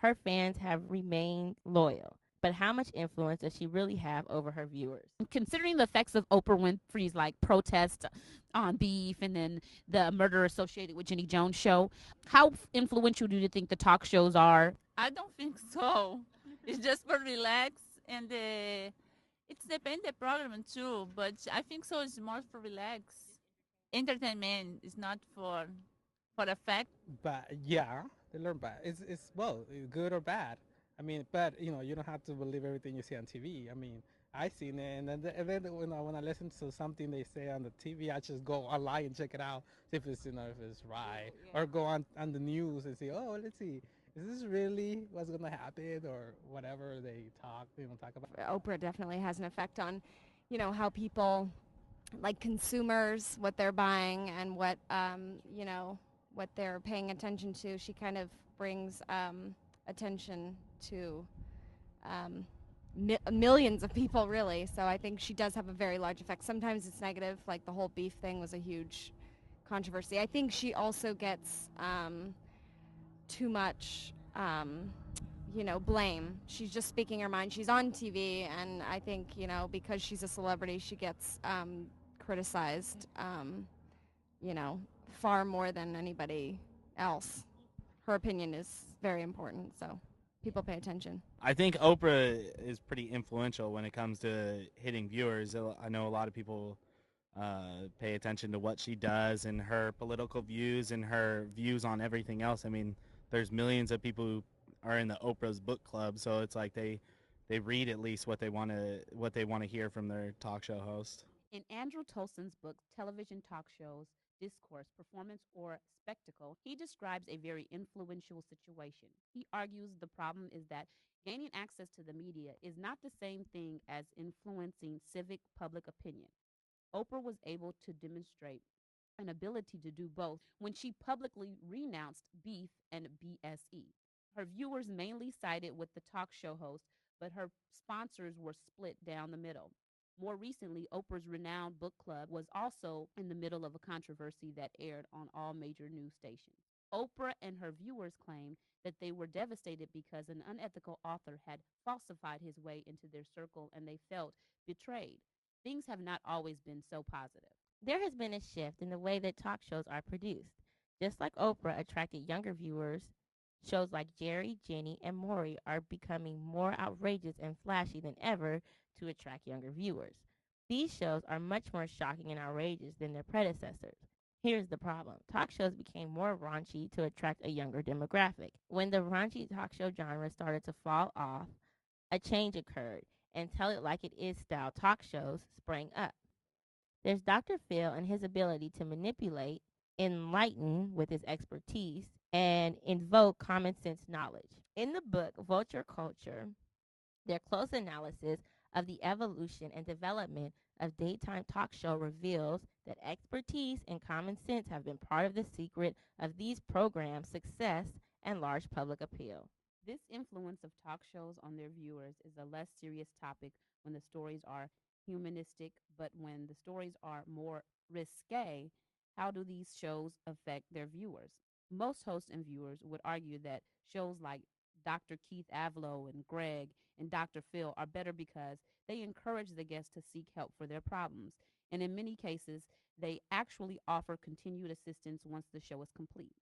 her fans have remained loyal. But how much influence does she really have over her viewers? Considering the effects of Oprah Winfrey's like protest on beef and then the murder associated with Jenny Jones show, how influential do you think the talk shows are? I don't think so. It's just for relax and it's depend the program too, but I think so. It's more for relax. Entertainment is not for effect. But yeah, they learn bad. It's well, good or bad. I mean, but you don't have to believe everything you see on TV. I mean, I seen it, and then when I listen to something they say on the TV, I just go online and check it out, see if it's if it's right, or go on the news and say, oh, let's see, is this really what's gonna happen or whatever they talk about. Oprah definitely has an effect on, how people, like consumers, what they're buying and what they're paying attention to. She kind of brings attention to millions of people, really. So I think she does have a very large effect. Sometimes it's negative, like the whole beef thing was a huge controversy. I think she also gets too much, blame. She's just speaking her mind. She's on TV, and I think, because she's a celebrity, she gets criticized, far more than anybody else. Her opinion is very important, so people pay attention. I think Oprah is pretty influential when it comes to hitting viewers. I know a lot of people pay attention to what she does and her political views and her views on everything else. I mean, there's millions of people who are in the Oprah's book club, so it's like they read at least what they want to hear from their talk show host. In Andrew Tolson's book, Television Talk Shows, Discourse, Performance, or Spectacle, he describes a very influential situation. He argues the problem is that gaining access to the media is not the same thing as influencing civic public opinion. Oprah was able to demonstrate an ability to do both when she publicly renounced beef and BSE. Her viewers mainly sided with the talk show host, but her sponsors were split down the middle. More recently, Oprah's renowned book club was also in the middle of a controversy that aired on all major news stations. Oprah and her viewers claimed that they were devastated because an unethical author had falsified his way into their circle and they felt betrayed. Things have not always been so positive. There has been a shift in the way that talk shows are produced. Just like Oprah attracted younger viewers, shows like Jerry, Jenny, and Maury are becoming more outrageous and flashy than ever to attract younger viewers. These shows are much more shocking and outrageous than their predecessors. Here's the problem. Talk shows became more raunchy to attract a younger demographic. When the raunchy talk show genre started to fall off, a change occurred, and Tell It Like It Is style talk shows sprang up. There's Dr. Phil and his ability to manipulate, enlighten with his expertise, and invoke common sense knowledge. In the book Vulture Culture, their close analysis of the evolution and development of daytime talk show reveals that expertise and common sense have been part of the secret of these programs' success and large public appeal. This influence of talk shows on their viewers is a less serious topic when the stories are humanistic, but when the stories are more risque, how do these shows affect their viewers? Most hosts and viewers would argue that shows like Dr. Keith Avalo and Greg and Dr. Phil are better because they encourage the guests to seek help for their problems. And in many cases, they actually offer continued assistance once the show is complete.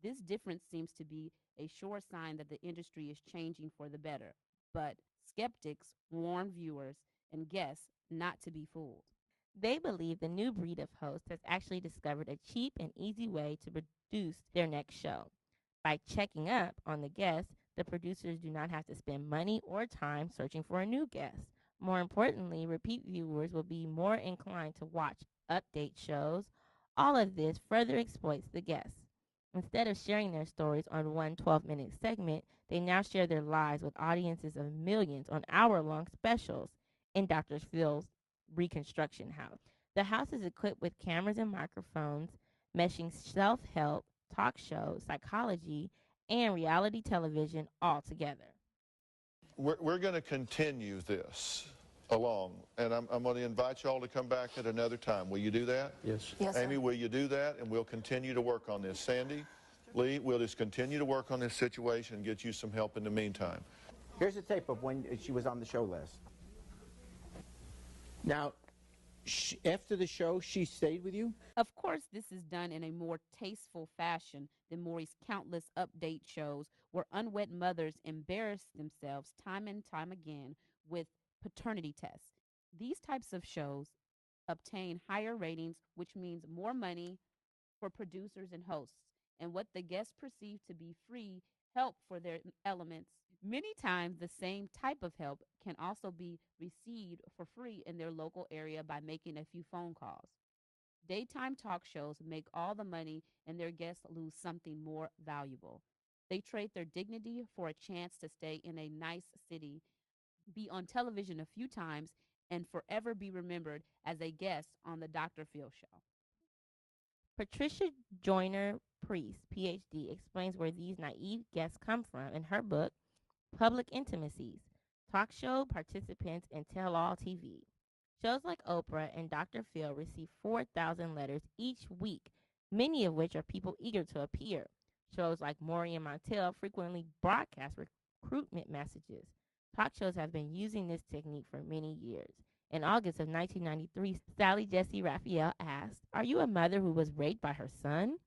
This difference seems to be a sure sign that the industry is changing for the better. But skeptics warn viewers and guests not to be fooled. They believe the new breed of host has actually discovered a cheap and easy way to produce their next show. By checking up on the guests, the producers do not have to spend money or time searching for a new guest. More importantly, repeat viewers will be more inclined to watch update shows. All of this further exploits the guests. Instead of sharing their stories on one 12-minute segment, they now share their lives with audiences of millions on hour-long specials in Dr. Phil's Reconstruction House. The house is equipped with cameras and microphones, meshing self-help, talk show, psychology, and reality television all together. We're going to continue this along, and I'm going to invite you all to come back at another time. Will you do that? Yes. Yes, Amy, sir. will you do that? And we'll continue to work on this. Sandy, Lee, we'll just continue to work on this situation and get you some help in the meantime. Here's a tape of when she was on the show list. Now, after the show, she stayed with you? Of course, this is done in a more tasteful fashion than Maury's countless update shows where unwed mothers embarrass themselves time and time again with paternity tests. These types of shows obtain higher ratings, which means more money for producers and hosts, and what the guests perceive to be free help for their elements. Many times, the same type of help can also be received for free in their local area by making a few phone calls. Daytime talk shows make all the money and their guests lose something more valuable. They trade their dignity for a chance to stay in a nice city, be on television a few times, and forever be remembered as a guest on the Dr. Phil Show. Patricia Joyner Priest, PhD, explains where these naive guests come from in her book, Public Intimacies, Talk Show Participants and Tell-All TV. Shows like Oprah and Dr. Phil receive 4,000 letters each week, many of which are people eager to appear. Shows like Maury and Montel frequently broadcast recruitment messages. Talk shows have been using this technique for many years. In August of 1993, Sally Jessy Raphael asked, "Are you a mother who was raped by her son?"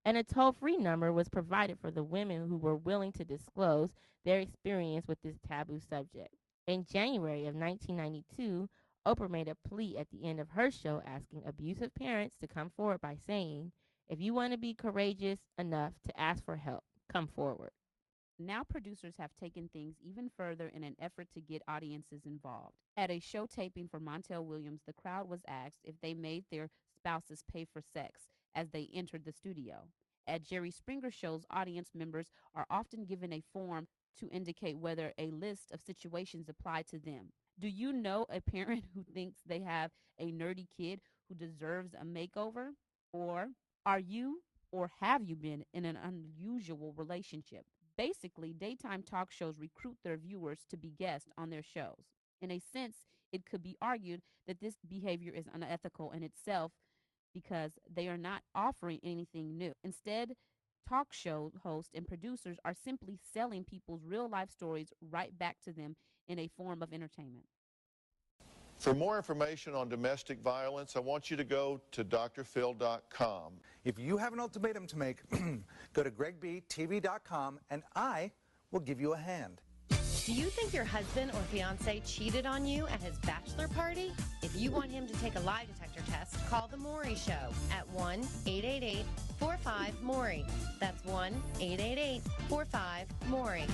And a toll-free number was provided for the women who were willing to disclose their experience with this taboo subject. In January of 1992, Oprah made a plea at the end of her show asking abusive parents to come forward by saying, "If you want to be courageous enough to ask for help, come forward." Now producers have taken things even further in an effort to get audiences involved. At a show taping for Montel Williams, the crowd was asked if they made their spouses pay for sex as they entered the studio. At Jerry Springer shows, audience members are often given a form to indicate whether a list of situations apply to them. Do you know a parent who thinks they have a nerdy kid who deserves a makeover? Or are you or have you been in an unusual relationship? Basically, daytime talk shows recruit their viewers to be guests on their shows. In a sense, it could be argued that this behavior is unethical in itself because they are not offering anything new. Instead, talk show hosts and producers are simply selling people's real-life stories right back to them in a form of entertainment. For more information on domestic violence, I want you to go to drphil.com. If you have an ultimatum to make, go to gregbtv.com and I will give you a hand. Do you think your husband or fiance cheated on you at his bachelor party? If you want him to take a lie detector test, call The Maury Show at 1-888-45-MAURY. That's 1-888-45-MAURY.